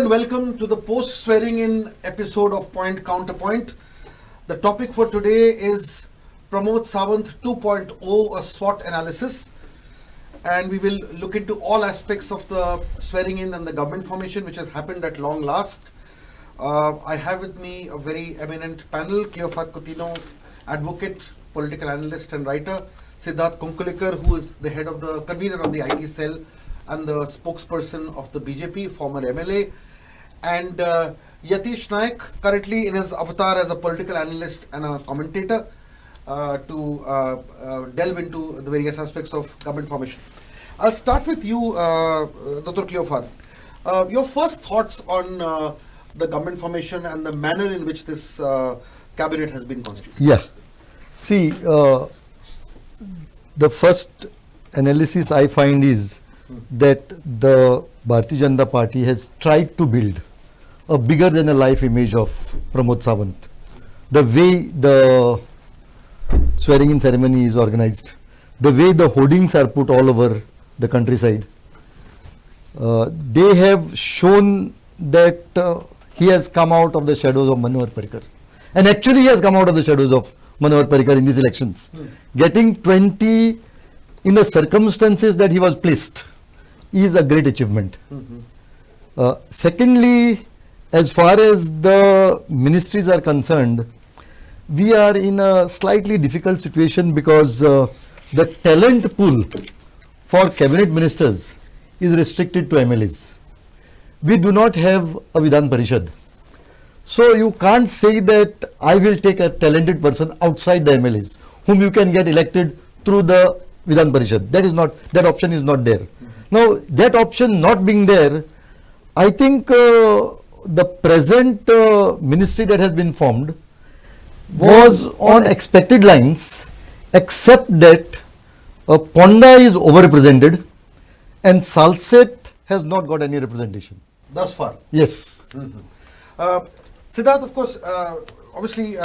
welcome to the post-swearing-in episode of Point Counterpoint. The topic for today is Pramod Sawant 2.0, a SWOT analysis. And we will look into all aspects of the swearing-in and the government formation, which has happened at long last. I have with me a very eminent panel, CLEOFATO advocate, political analyst and writer, SIDDHARTH, who is the head of the convener of the IT cell and the spokesperson of the BJP, former MLA, and YATISH NAIK, currently in his avatar as a political analyst and a commentator, to delve into the various aspects of government formation. I'll start with you, Dr. CLEOFATO. Your first thoughts on the government formation and the manner in which this cabinet has been constituted. Yeah. See, the first analysis I find is that the Bharatiya Janata Party has tried to build a bigger than a life image of Pramod Sawant. The way the swearing in ceremony is organized, the way the hoardings are put all over the countryside, they have shown that he has come out of the shadows of Manohar Parrikar. And actually he has come out of the shadows of Manohar Parrikar in these elections. Getting 20 in the circumstances that he was placed is a great achievement. Secondly, as far as the ministries are concerned, we are in a slightly difficult situation because the talent pool for cabinet ministers is restricted to MLAs. We do not have a Vidhan Parishad. So you can't say that I will take a talented person outside the MLAs whom you can get elected through the Vidhan Parishad. That option is not there. Now that option not being there, I think the present ministry that has been formed was on expected lines, except that Ponda is overrepresented and Salset has not got any representation. Thus far? Yes. SIDDHARTH, of course, obviously,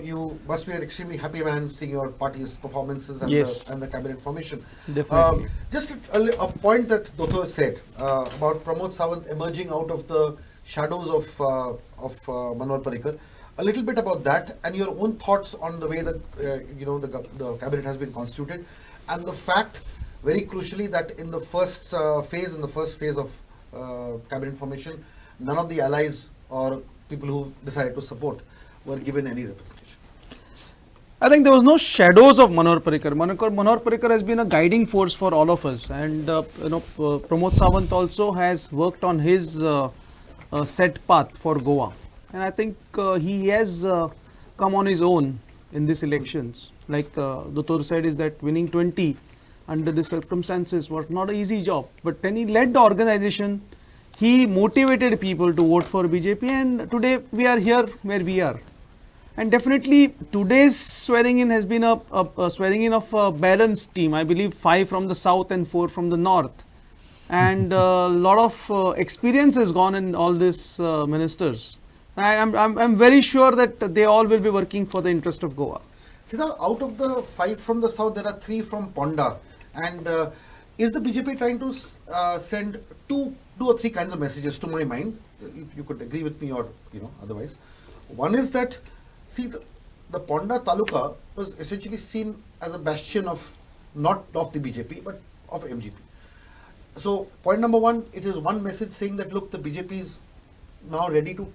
you must be an extremely happy man seeing your party's performances and, and the cabinet formation. Definitely. Just a point that Dotto said about Pramod Sawant emerging out of the shadows of Manohar Parrikar. A little bit about that and your own thoughts on the way that the cabinet has been constituted, and the fact, very crucially, that in the first phase of cabinet formation, none of the allies or people who decided to support were given any representation. I think there was no shadows of Manohar Parrikar. Manohar Parrikar has been a guiding force for all of us, and Pramod Sawant also has worked on his set path for Goa, and I think he has come on his own in these elections. Like Dr. said, is that winning 20 under the circumstances was not an easy job, but then he led the organization. He motivated people to vote for BJP, and today we are here where we are. And definitely today's swearing in has been a swearing in of a balanced team. I believe 5 from the south and 4 from the north. And a lot of experience has gone in all these ministers. I'm very sure that they all will be working for the interest of Goa. SIDDHARTH, out of the 5 from the south, there are 3 from Ponda. And is the BJP trying to send 2 or 3 kinds of messages, to my mind? You could agree with me or otherwise. One is that, see, the Ponda Taluka was essentially seen as a bastion of, not of the BJP, but of MGP. So point number 1, it is one message saying that, look, the BJP is now ready to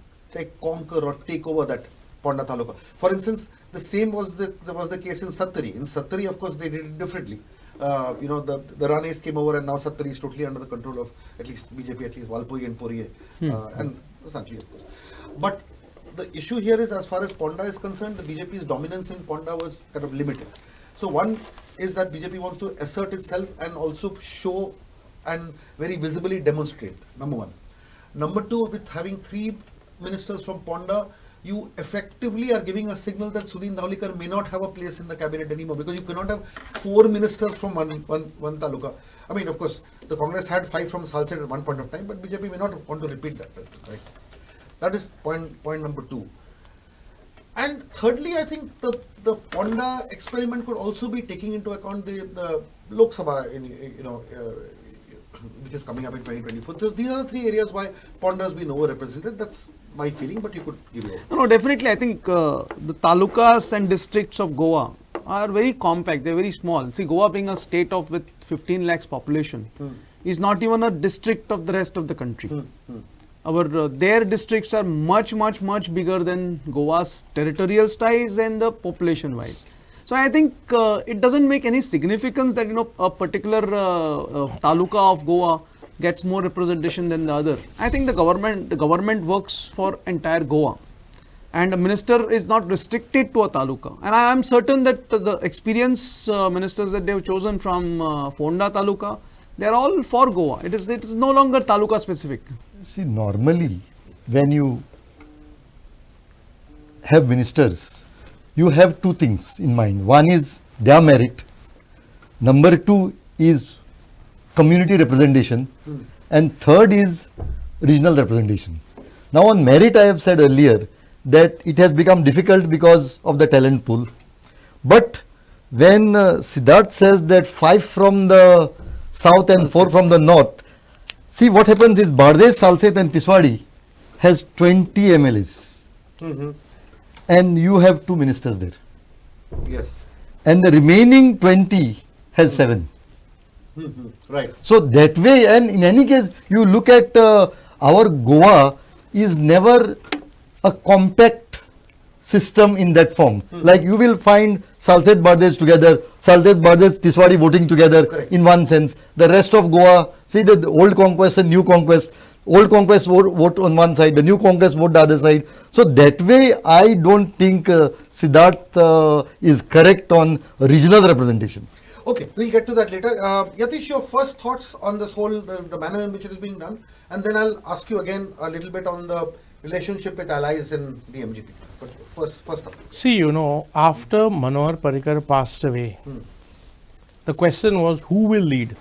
conquer or take over that Ponda Taluka. For instance, the same was the case in Sattari. In Sattari, of course, they did it differently. The Ranes came over, and now Sattari is totally under the control of at least BJP, at least Valpoi and Poriye, and Sanchi, of course. But the issue here is, as far as Ponda is concerned, the BJP's dominance in Ponda was kind of limited. So one is that BJP wants to assert itself and also show and very visibly demonstrate, number 1. Number 2, with having 3 ministers from Ponda, you effectively are giving a signal that Sudhin Dhaulikar may not have a place in the cabinet anymore, because you cannot have 4 ministers from one taluka. I mean, of course, the Congress had 5 from Salset at one point of time, but BJP may not want to repeat that. Right? That is point number 2. And thirdly, I think the Ponda experiment could also be taking into account the Lok Sabha which is coming up in 2024. So these are the three areas why Ponda has been overrepresented. That's my feeling, but you could give your. No, definitely. I think the talukas and districts of Goa are very compact. They're very small. See, Goa being a state of with 15 lakhs population is not even a district of the rest of the country. Our their districts are much bigger than Goa's territorial size and the population wise. So I think it doesn't make any significance that a particular taluka of Goa gets more representation than the other. I think the government works for entire Goa, and a minister is not restricted to a taluka. And I am certain that the experienced ministers that they have chosen from Ponda taluka, they are all for Goa. It is no longer taluka specific. See, normally when you have ministers, you have two things in mind. One is their merit. Number two is community representation. And third is regional representation. Now on merit, I have said earlier that it has become difficult because of the talent pool. But when Siddharth says that 5 from the south and 4 from the north, see what happens is Bardesh, Salset and Tiswadi has 20 MLAs. And you have 2 ministers there. Yes. And the remaining 20 has 7. Right. So that way, and in any case, you look at our Goa is never a compact system in that form. Like you will find Salset Bardesh together, Salset Bardesh Tiswadi voting together. Correct. In one sense. The rest of Goa, see the old conquest and new conquest. Old conquest vote on one side, the new conquest vote the other side. So that way, I don't think Siddharth is correct on regional representation. Okay, we'll get to that later. Yatish, your first thoughts on this whole, the manner in which it is being done, and then I'll ask you again a little bit on the relationship with allies in the MGP. But first up. See, after Manohar Parrikar passed away, the question was who will lead?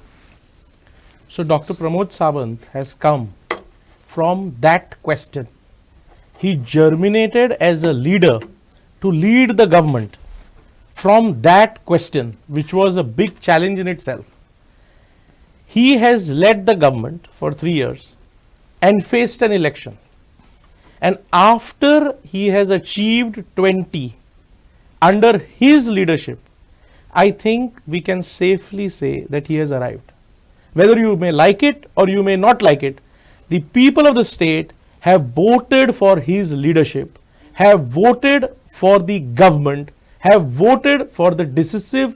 So Dr. Pramod Sawant has come from that question. He germinated as a leader to lead the government from that question, which was a big challenge in itself. He has led the government for 3 years and faced an election. And after he has achieved 20 under his leadership, I think we can safely say that he has arrived. Whether you may like it or you may not like it, the people of the state have voted for his leadership, have voted for the government, have voted for the decisive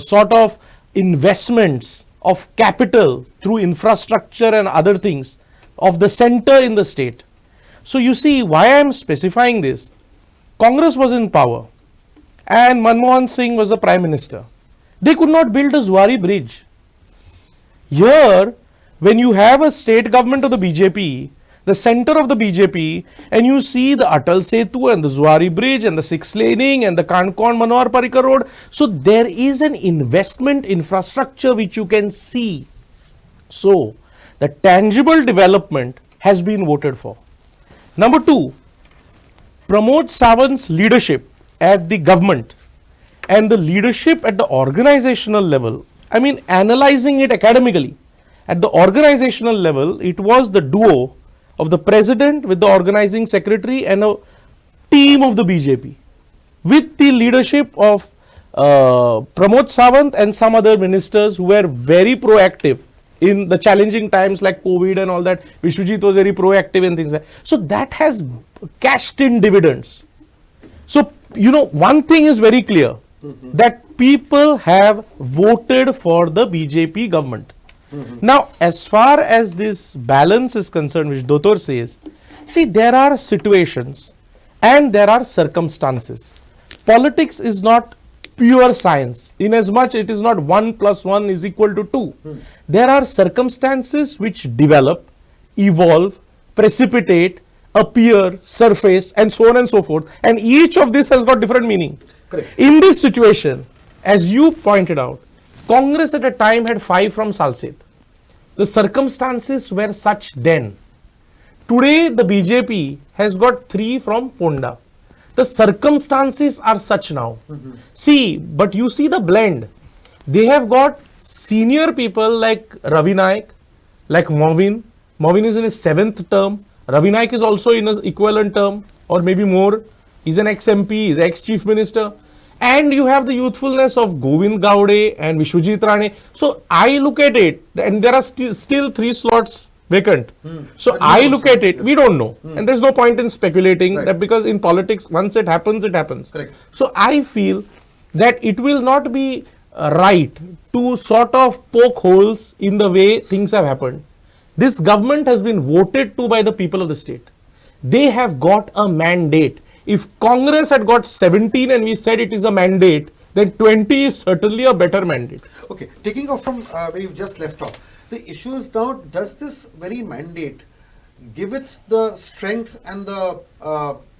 sort of investments of capital through infrastructure and other things of the center in the state. So you see why I am specifying this. Congress was in power and Manmohan Singh was the Prime Minister. They could not build a Zuari bridge. Here, when you have a state government of the BJP, the center of the BJP, and you see the Atal Setu and the Zuari Bridge and the 6-laning and the Kankon Manohar Parrikar Road, so there is an investment infrastructure which you can see. So, the tangible development has been voted for. Number 2, Pramod Sawant's leadership at the government and the leadership at the organizational level, I mean analyzing it academically, at the organizational level, it was the duo of the president with the organizing secretary and a team of the BJP with the leadership of Pramod Sawant and some other ministers who were very proactive in the challenging times like COVID and all that. Vishwajit was very proactive in things like that. So that has cashed in dividends. So, one thing is very clear, that people have voted for the BJP government. Now, as far as this balance is concerned, which Dotor says, see, there are situations and there are circumstances. Politics is not pure science, in as much it is not 1 + 1 = 2. There are circumstances which develop, evolve, precipitate, appear, surface, and so on and so forth. And each of this has got different meaning. Correct. In this situation, as you pointed out, Congress at a time had 5 from Salset. The circumstances were such then. Today, the BJP has got 3 from Ponda. The circumstances are such now. See, but you see the blend. They have got senior people like Ravi Naik, like Movin. Movin is in his 7th term. Ravi Naik is also in an equivalent term or maybe more. He's an ex-MP, he's ex-Chief Minister. And you have the youthfulness of Govind Gowde and Vishwajit Rane. So I look at it, and there are still 3 slots vacant. So I look at it, we don't know. And there's no point in speculating that, because in politics, once it happens, it happens. Correct. So I feel that it will not be right to sort of poke holes in the way things have happened. This government has been voted to by the people of the state. They have got a mandate. If Congress had got 17 and we said it is a mandate, then 20 is certainly a better mandate. Okay, taking off from where you've just left off, the issue is now, does this very mandate give it the strength and the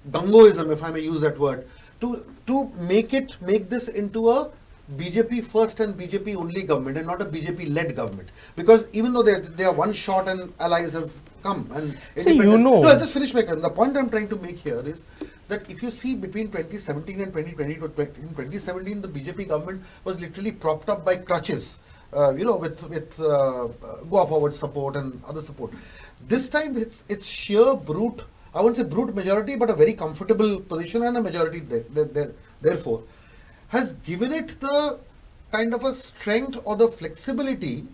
gangoism, if I may use that word, to make this into a BJP first and BJP only government and not a BJP led government? Because even though they are one shot and allies have come and see, you know, no, I'll just finish my comment. The point I'm trying to make here is that if you see between 2017 and 2020, in 2017 the BJP government was literally propped up by crutches, with Goa Forward support and other support. This time it's sheer brute, I won't say brute majority, but a very comfortable position, and a majority therefore has given it the kind of a strength or the flexibility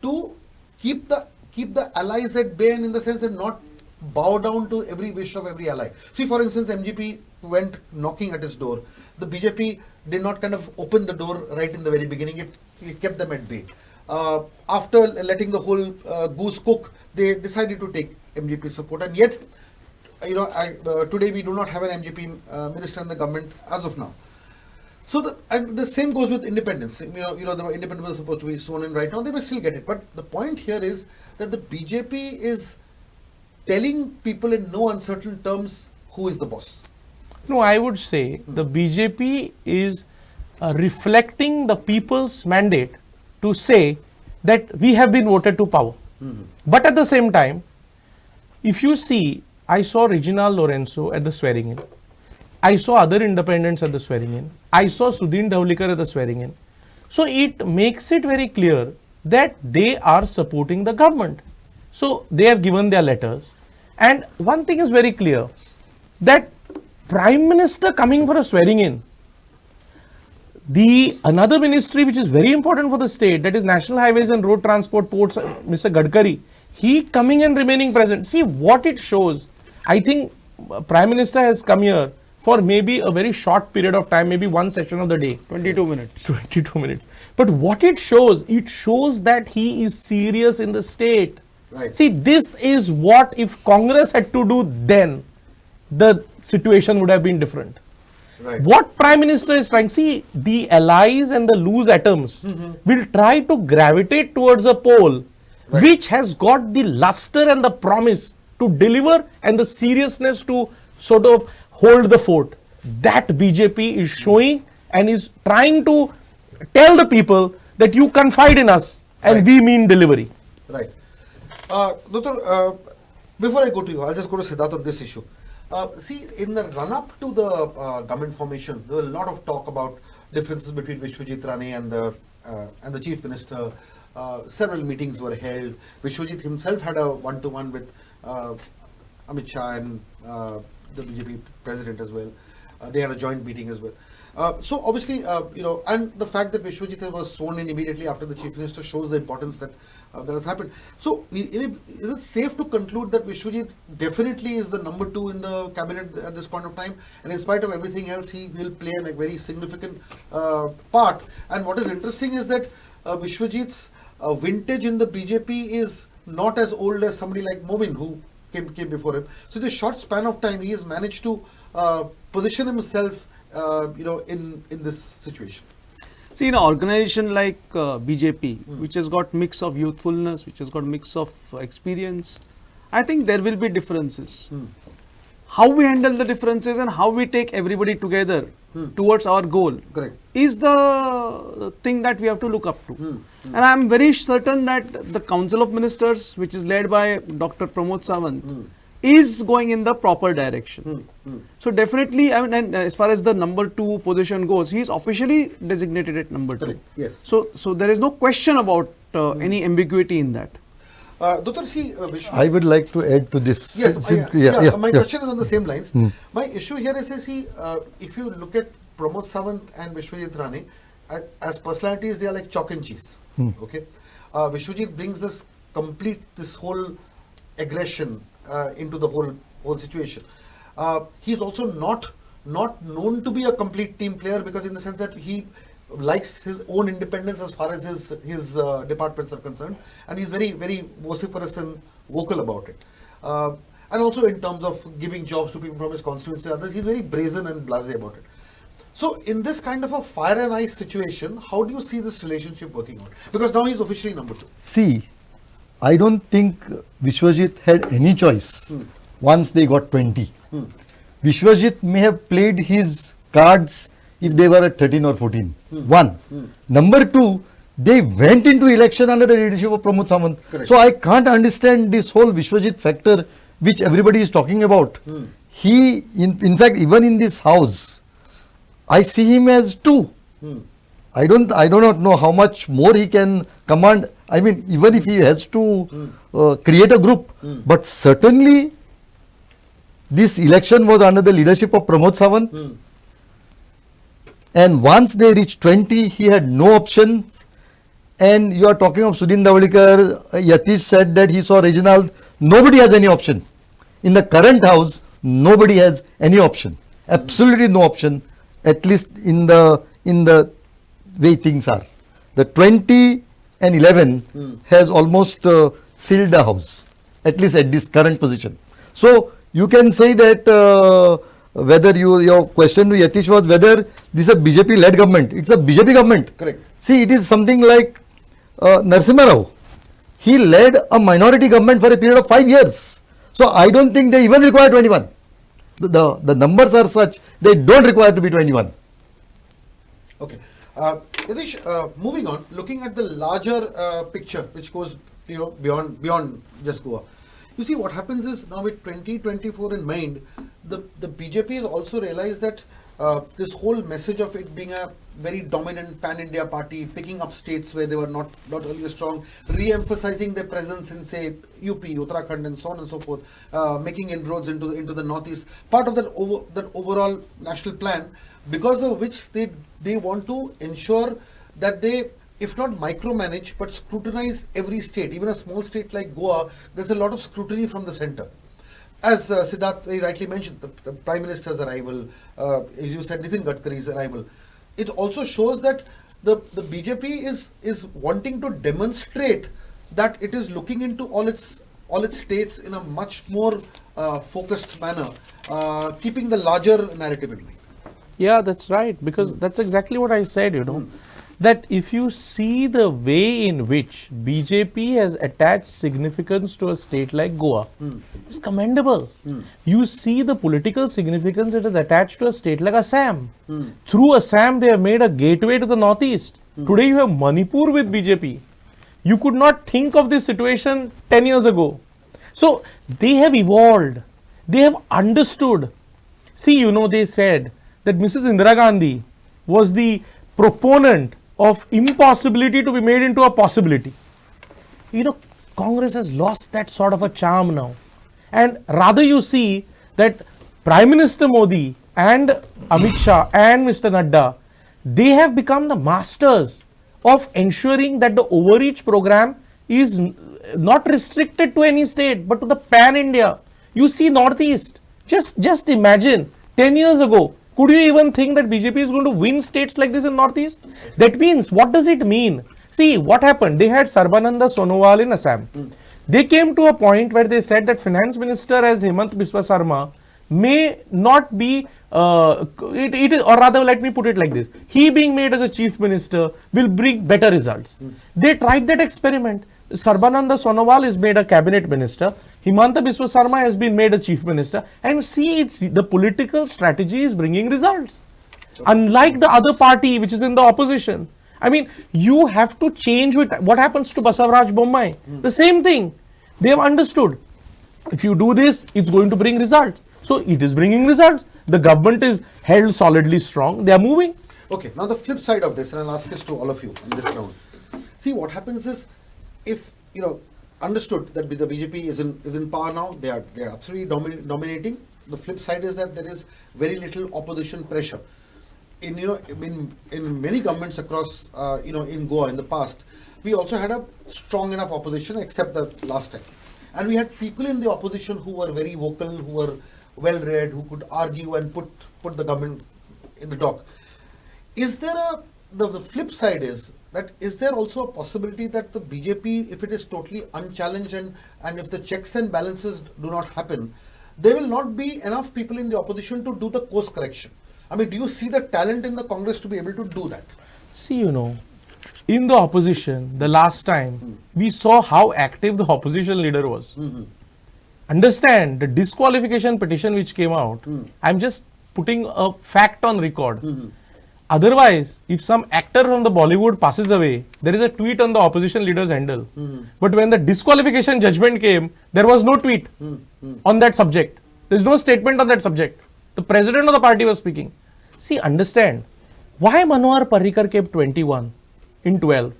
to keep the allies at bay, and in the sense that not bow down to every wish of every ally. See, for instance, MGP went knocking at his door. The BJP did not kind of open the door right in the very beginning. It kept them at bay. After letting the whole goose cook, they decided to take MGP support, and yet, today we do not have an MGP minister in the government as of now. So the same goes with independence. The independent was supposed to be sworn in right now. They may still get it, but the point here is that the BJP is telling people in no uncertain terms who is the boss. No, I would say the BJP is reflecting the people's mandate to say that we have been voted to power. But at the same time, if you see, I saw Reginald Lorenzo at the swearing in. I saw other independents at the swearing in. I saw Sudhin Dhawlikar at the swearing in. So it makes it very clear that they are supporting the government. So they have given their letters. And one thing is very clear, that Prime Minister coming for a swearing in, another ministry which is very important for the state, that is National Highways and Road Transport Ports, Mr. Gadkari, he coming and remaining present. See what it shows. I think Prime Minister has come here for maybe a very short period of time, maybe one session of the day. 22 minutes. 22 minutes. But what it shows that he is serious in the state. Right. See, this is what, if Congress had to do then, the situation would have been different. Right. What Prime Minister is trying, see, the allies and the loose atoms will try to gravitate towards a pole which has got the luster and the promise to deliver and the seriousness to sort of hold the fort. That BJP is showing and is trying to tell the people that you confide in us and we mean delivery. Right. Doctor, before I go to you, I'll just go to Siddharth on this issue. See, in the run-up to the government formation, there was a lot of talk about differences between Vishwajit Rane and the Chief Minister. Several meetings were held. Vishwajit himself had a one-to-one with Amit Shah and the BJP president as well. They had a joint meeting as well. So obviously, and the fact that Vishwajit was sworn in immediately after the Chief Minister shows the importance that has happened. So is it safe to conclude that Vishwajit definitely is the number 2 in the cabinet at this point of time, and in spite of everything else, he will play a very significant part? And what is interesting is that Vishwajit's vintage in the BJP is not as old as somebody like Movin, who came before him. So in a short span of time, he has managed to position himself in this situation. See, in an organization like BJP, which has got mix of youthfulness, which has got mix of experience, I think there will be differences. How we handle the differences and how we take everybody together towards our goal is the thing that we have to look up to. And I am very certain that the Council of Ministers, which is led by Dr. Pramod Sawant, is going in the proper direction. So definitely, I mean, and as far as the number 2 position goes, he is officially designated at number 2. Yes. So there is no question about any ambiguity in that. Dr. C. Vishnu. I would like to add to this. Yes, my yeah. question is on the same lines. My issue here is, see, if you look at Pramod Sawant and Vishwajit Rane, as personalities, they are like chalk and cheese. Okay, Vishwajit brings this whole aggression into the whole situation. He's also not known to be a complete team player, because in the sense that he likes his own independence as far as his departments are concerned, and he's very, very vociferous and vocal about it. And also in terms of giving jobs to people from his constituency and others, he's very brazen and blasé about it. So in this kind of a fire and ice situation, how do you see this relationship working out? Because now he's officially number 2. See, I don't think Vishwajit had any choice once they got 20. Vishwajit may have played his cards if they were at 13 or 14. One. Number 2, they went into election under the leadership of Pramod Sawant. Correct. So I can't understand this whole Vishwajit factor which everybody is talking about. He, in fact, even in this house, I see him as 2. I do not know how much more he can command. I mean, even if he has to create a group, but certainly this election was under the leadership of Pramod Sawant. And once they reached 20, he had no option. And you are talking of Sudin Davalikar, Yatish said that he saw Reginald. Nobody has any option. In the current house, nobody has any option. Absolutely no option, at least in the way things are. The 20 and 11 has almost sealed the house, at least at this current position. So you can say that whether your question to Yatish was whether this is a BJP-led government. It's a BJP government. Correct. See, it is something like Narasimha Rao. He led a minority government for a period of 5 years. So I don't think they even require 21. The numbers are such, they don't require to be 21. Okay. Yatish, moving on, looking at the larger picture, which goes beyond just Goa. You see, what happens is now with 2024 in mind, the BJP has also realized that this whole message of it being a very dominant pan-India party, picking up states where they were not earlier strong, re-emphasizing their presence in, say, UP, Uttarakhand and so on and so forth, making inroads into the northeast, part of that overall national plan, because of which they want to ensure that they, if not micromanage, but scrutinize every state. Even a small state like Goa, there's a lot of scrutiny from the center. As Siddharth very rightly mentioned, the Prime Minister's arrival, as you said, Nitin Gadkari's arrival, it also shows that the BJP is wanting to demonstrate that it is looking into all its states in a much more focused manner, keeping the larger narrative in mind. Yeah, that's right, because that's exactly what I said, that if you see the way in which BJP has attached significance to a state like Goa, it's commendable. You see the political significance it is attached to a state like Assam. Through Assam, they have made a gateway to the northeast. Today you have Manipur with BJP. You could not think of this situation 10 years ago. So they have evolved. They have understood. See, they said that Mrs. Indira Gandhi was the proponent of impossibility to be made into a possibility. Congress has lost that sort of a charm now. And rather you see that Prime Minister Modi and Amit Shah and Mr. Nadda, they have become the masters of ensuring that the overreach program is not restricted to any state, but to the pan-India. You see Northeast. Just imagine, 10 years ago, could you even think that BJP is going to win states like this in Northeast? That means, what does it mean? See, what happened? They had Sarbananda Sonowal in Assam. They came to a point where they said that Finance Minister as Hemant Biswa Sarma may not be, or rather let me put it like this, he being made as a Chief Minister will bring better results. They tried that experiment. Sarbananda Sonowal is made a cabinet minister. Himanta Biswa Sarma has been made a chief minister, and see, the political strategy is bringing results. Unlike the other party which is in the opposition. I mean, you have to change with what happens to Basavaraj Bommai. The same thing. They have understood. If you do this, it's going to bring results. So it is bringing results. The government is held solidly strong. They are moving. Okay, now the flip side of this, and I'll ask this to all of you in this round. See, what happens is, if, understood that the BJP is in power now. They are absolutely dominating. The flip side is that there is very little opposition pressure. In many governments across in Goa in the past, we also had a strong enough opposition, except the last time, and we had people in the opposition who were very vocal, who were well read, who could argue and put the government in the dock. Is there the flip side is that is there also a possibility that the BJP, if it is totally unchallenged and if the checks and balances do not happen, there will not be enough people in the opposition to do the course correction? I mean, do you see the talent in the Congress to be able to do that? See, in the opposition, the last time, we saw how active the opposition leader was. Understand, the disqualification petition which came out, I'm just putting a fact on record. Otherwise, if some actor from the Bollywood passes away, there is a tweet on the opposition leader's handle. But when the disqualification judgment came, there was no tweet on that subject. There is no statement on that subject. The president of the party was speaking. See, understand, why Manohar Parrikar kept 21 in 12?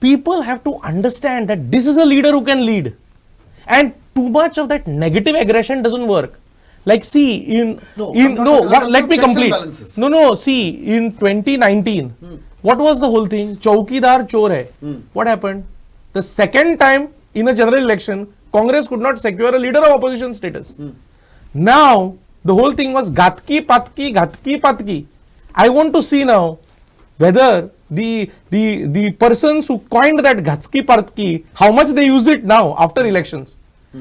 People have to understand that this is a leader who can lead. And too much of that negative aggression doesn't work. Like, see, let me complete. See, in 2019, what was the whole thing? Chaukidar chor hai. What happened? The second time in a general election, Congress could not secure a leader of opposition status. Now, the whole thing was Ghatki Patki. I want to see now whether the persons who coined that Ghatki Patki, how much they use it now after elections.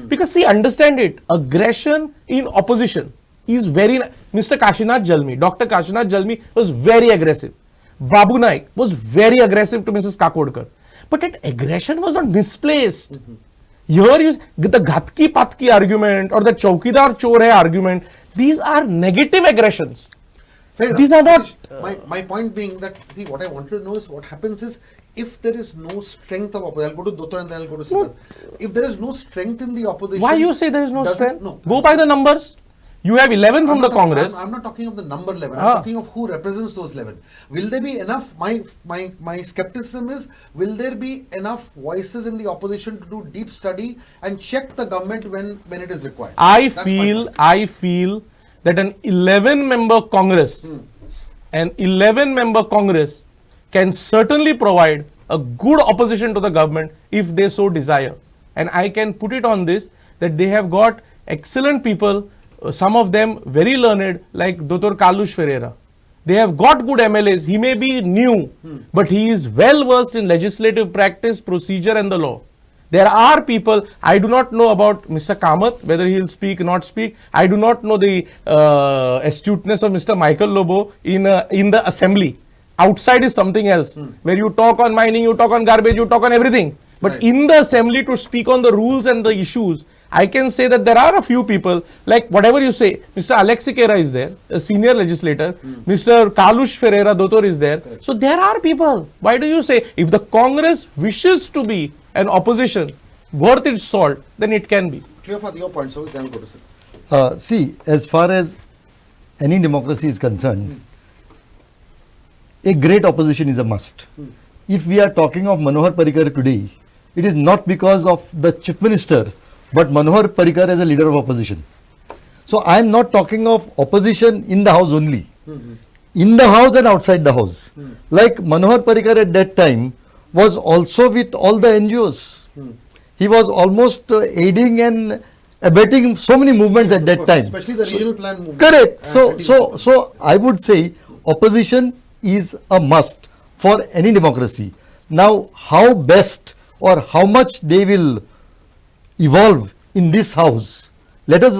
Because see, understand it, aggression in opposition is very, Mr. Kashinath Jalmi, Dr. Kashinath Jalmi was very aggressive. Babu Naik was very aggressive to Mrs. Kakodkar. But that aggression was not misplaced. Here the Ghatki Patki argument or the Chaukidar Chor hai argument, these are negative aggressions. Fair These enough. are not. My point being that, see, what I wanted to know is what happens is, if there is no strength of opposition, I'll go to Dottor and then I'll go to Siddharth. If there is no strength in the opposition. Why you say there is no strength? No. Go by the numbers. You have 11 from the Congress. I'm not talking of the number 11. I'm talking of who represents those 11. Will there be enough? My skepticism is, will there be enough voices in the opposition to do deep study and check the government when it is required? I feel that an 11-member Congress, can certainly provide a good opposition to the government if they so desire. And I can put it on this, that they have got excellent people, some of them very learned, like Dr. Kalush Ferreira. They have got good MLAs. He may be new, but he is well versed in legislative practice, procedure and the law. There are people, I do not know about Mr. Kamath, whether he will speak or not speak. I do not know the astuteness of Mr. Michael Lobo in the assembly. Outside is something else, where you talk on mining, you talk on garbage, you talk on everything. But Right. in the assembly to speak on the rules and the issues, I can say that there are a few people, like whatever you say, Mr. Alex Sikera is there, a senior legislator, Mr. Kalush Ferreira Dotor is there. Correct. So there are people. Why do you say, if the Congress wishes to be an opposition worth its salt, then it can be. CLEOFATO, your point, so then go to Siddharth. See, as far as any democracy is concerned, a great opposition is a must. If we are talking of Manohar Parrikar today, it is not because of the Chief Minister, but Manohar Parrikar as a leader of opposition. So I am not talking of opposition in the house only. In the house and outside the house. Like Manohar Parrikar at that time was also with all the NGOs. He was almost aiding and abetting so many movements at that time. Especially the regional plan movement. Correct. So I would say opposition is a must for any democracy. Now, how best or how much they will evolve in this house, let us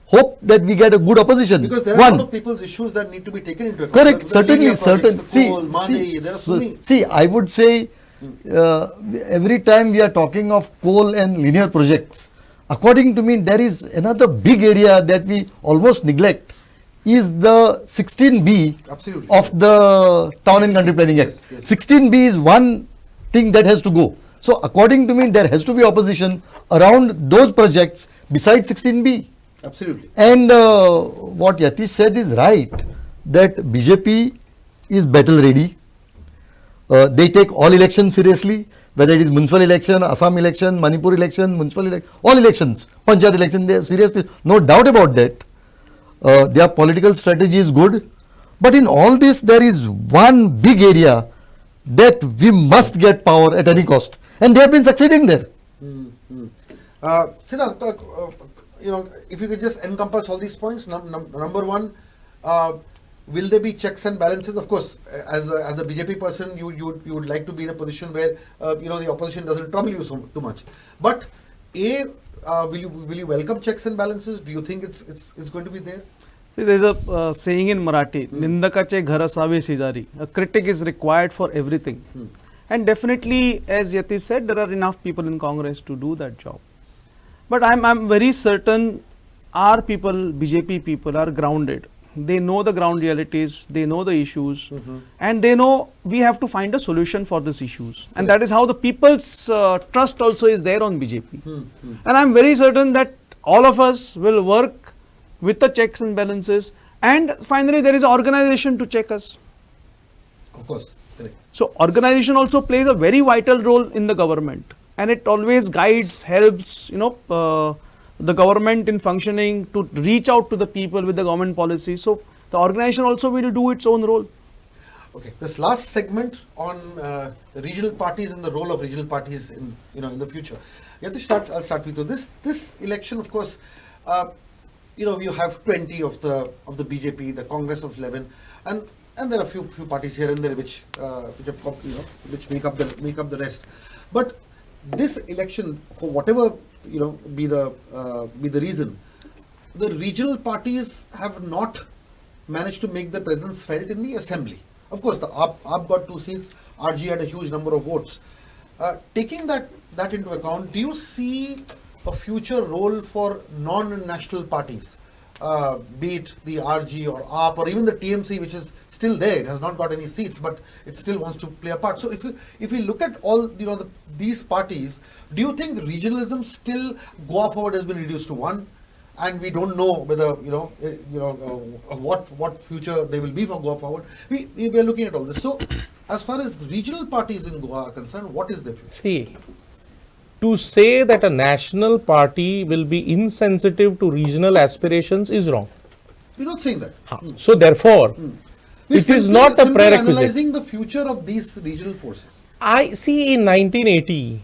hope that we get a good opposition. Because there are a lot of people's issues that need to be taken into account. Correct, The certainly, linear projects, certain. the coal, Madi, there are so many. See, I would say every time we are talking of coal and linear projects, according to me, there is another big area that we almost neglect, is the 16B Absolutely. of the Town and Country Planning Act. Yes. 16B is one thing that has to go. So according to me, there has to be opposition around those projects besides 16B. Absolutely. And what Yatish said is right, that BJP is battle ready. They take all elections seriously. whether it is municipal election, Assam election, Manipur election, municipal election, all elections, Panchayat election, they are seriously, no doubt about that. Their political strategy is good, but in all this there is one big area that we must get power at any cost, and they have been succeeding there. Siddharth, if you could just encompass all these points. Number one, will there be checks and balances? Of course, as a BJP person, you would like to be in a position where the opposition doesn't trouble you too much. But will you welcome checks and balances? Do you think it's going to be there? See, there's a saying in Marathi, Nindakache ghar asaave shejari. A critic is required for everything. And definitely, as Yatish said, there are enough people in Congress to do that job. But I'm very certain our people, BJP people, are grounded. They know the ground realities, they know the issues, and they know we have to find a solution for these issues. And that is how the people's trust also is there on BJP. And I'm very certain that all of us will work with the checks and balances, and finally there is an organization to check us. Of course. Correct. So organization also plays a very vital role in the government, and it always guides, helps, the government in functioning to reach out to the people with the government policy. So the organization also will do its own role. Okay, this last segment on regional parties and the role of regional parties in the future. I'll start with you. This election, of course, you have 20 of the BJP, the Congress of 11, and there are a few parties here and there which make up the rest. But this election, for whatever be the reason, the regional parties have not managed to make their presence felt in the assembly. Of course, the AAP got 2 seats, RG had a huge number of votes. Taking that into account, do you see a future role for non-national parties, be it the RG or AAP or even the TMC, which is still there? It has not got any seats, but it still wants to play a part. So if you look at all these parties, do you think regionalism still Goa forward has been reduced to 1, and we don't know whether what future there will be for Goa forward? We are looking at all this. So as far as regional parties in Goa are concerned, what is their future? See, to say that a national party will be insensitive to regional aspirations is wrong. We're not saying that. So therefore, it is not a prerequisite. Analyzing the future of these regional forces. I see in 1980,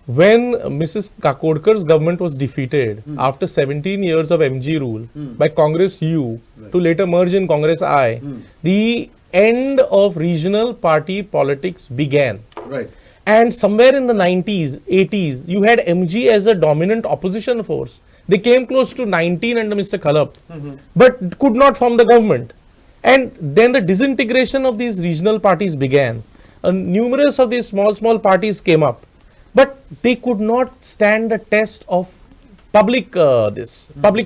when Mrs. Kakodkar's government was defeated after 17 years of MG rule by Congress U to later merge in Congress I, the end of regional party politics began. Right. And somewhere in the 90s, 80s, you had MG as a dominant opposition force. They came close to 19 under Mr. Khalap, but could not form the government. And then the disintegration of these regional parties began. Numerous of these small parties came up, but they could not stand the test of public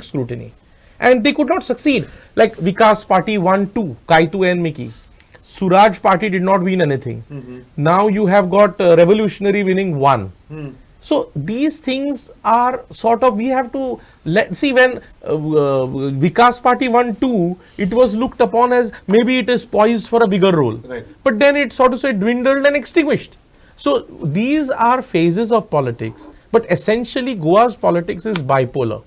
scrutiny. And they could not succeed. Like Vikas Party 1-2, Kaitu and Miki. Suraj Party did not win anything. Now you have got Revolutionary winning 1. So these things are sort of, we have to see when Vikas Party 1-2, it was looked upon as maybe it is poised for a bigger role. Right. But then it sort of say dwindled and extinguished. So these are phases of politics. But essentially Goa's politics is bipolar.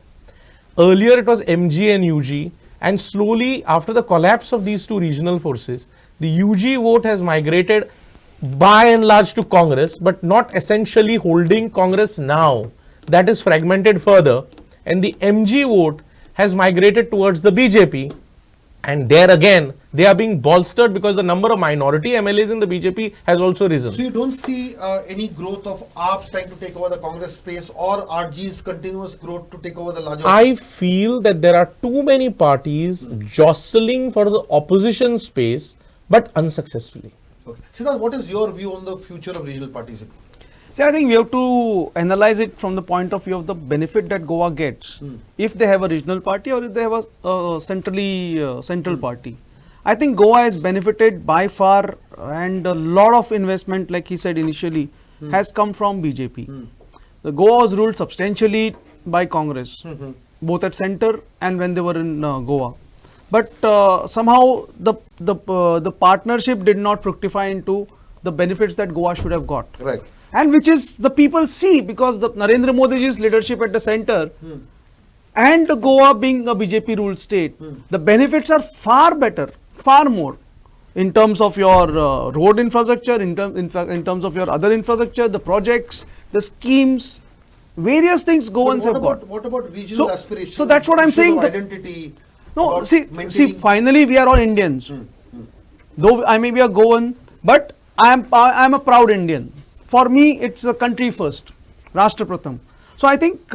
Earlier it was MG and UG, and slowly after the collapse of these two regional forces, the UG vote has migrated by and large to Congress, but not essentially holding Congress now. That is fragmented further, and the MG vote has migrated towards the BJP, and there again they are being bolstered because the number of minority MLAs in the BJP has also risen. So you don't see any growth of AAP trying to take over the Congress space or RG's continuous growth to take over the larger... I feel that there are too many parties jostling for the opposition space, but unsuccessfully. Okay. Siddharth, what is your view on the future of regional parties? See, I think we have to analyze it from the point of view of the benefit that Goa gets if they have a regional party or if they have a central party. I think Goa has benefited by far, and a lot of investment, like he said initially, has come from BJP. The Goa was ruled substantially by Congress, both at center and when they were in Goa. But somehow the partnership did not fructify into the benefits that Goa should have got. Right. and which is the people see, because the Narendra Modi's leadership at the center and Goa being a BJP ruled state, the benefits are far better, far more, in terms of your road infrastructure, in terms of your other infrastructure, the projects, the schemes, various things Goans have got. What about regional aspirations? So that's what I'm issues saying. of identity. No, about see, maintaining- finally we are all Indians. Though I may be a Goan, but I am a proud Indian. For me, it's a country first, Rashtra Pratham. So I think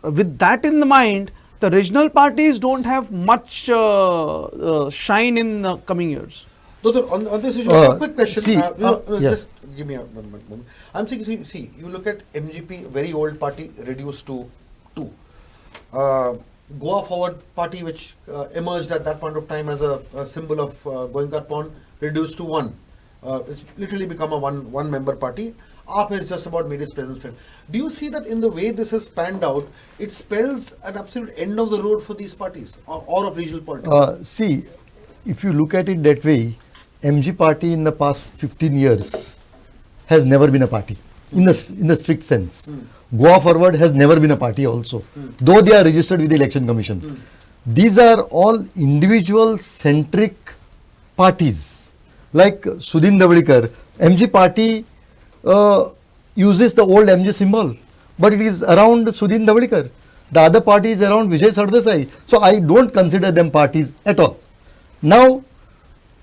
with that in mind, the regional parties don't have much shine in the coming years. Those on this issue, a quick question. see, yes. Just give me a moment. I'm saying, see, you look at MGP, very old party, reduced to 2. Goa Forward Party, which emerged at that point of time as a symbol of Goenkar Pond, reduced to 1. It's literally become a one-member party. AAP has just about made its presence felt. Do you see that in the way this has panned out, it spells an absolute end of the road for these parties or of regional politics? See, if you look at it that way, MG party in the past 15 years has never been a party in the strict sense. Goa Forward has never been a party also, though they are registered with the Election Commission. These are all individual centric parties. Like Sudhin Davadikar, MG party uses the old MG symbol, but it is around Sudhin Davadikar. The other party is around Vijay Sardesai. So I don't consider them parties at all. Now,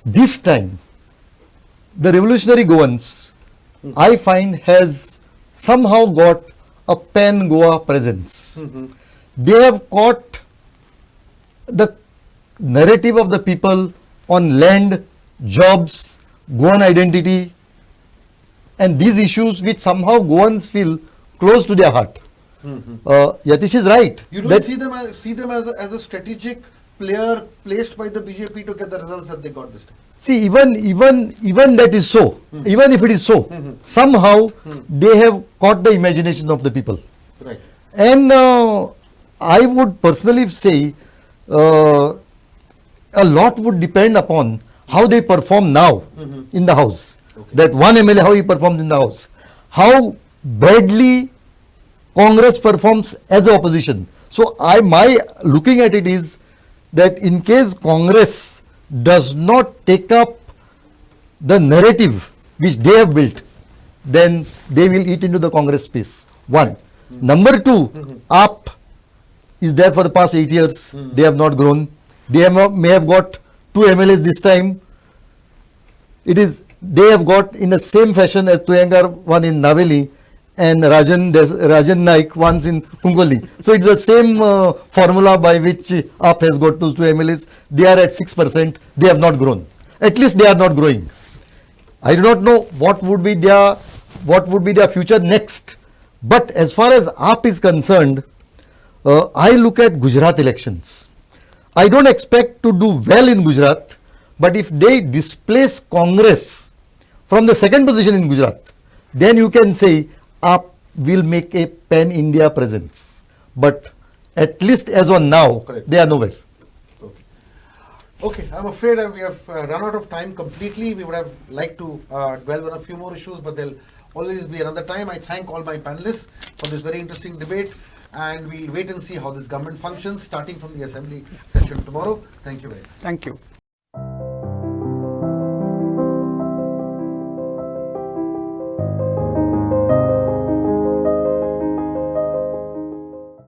this time, the revolutionary Goans, I find, has somehow got a pan-Goa presence. They have caught the narrative of the people on land, jobs, Goan identity, and these issues which somehow Goans feel close to their heart. Yatish is right. You don't see them as a strategic player placed by the BJP to get the results that they got this time. See, even that is so, even if it is so, somehow they have caught the imagination of the people. Right. And I would personally say a lot would depend upon how they perform now in the house. That one MLA, how he performs in the house. How badly Congress performs as an opposition. So my looking at it is that in case Congress does not take up the narrative which they have built, then they will eat into the Congress space. One. Number two, AAP is there for the past 8 years. They have not grown. They may have got 2 MLAs this time. They have got in the same fashion as Tuyankar one in Naveli and Rajan NAIK once in KUNCOLIENKAR. So it's the same formula by which AAP has got those 2 MLAs. They are at 6%. They have not grown. At least they are not growing. I do not know what would be their future next. But as far as AAP is concerned, I look at Gujarat elections. I don't expect to do well in Gujarat, but if they displace Congress from the second position in Gujarat, then you can say AAP will make a pan-India presence. But at least as on now, Correct. they are nowhere. Okay, I'm afraid we have run out of time completely. We would have liked to dwell on a few more issues, but there'll always be another time. I thank all my panelists for this very interesting debate, and we'll wait and see how this government functions starting from the assembly session tomorrow. Thank you very much. Thank you.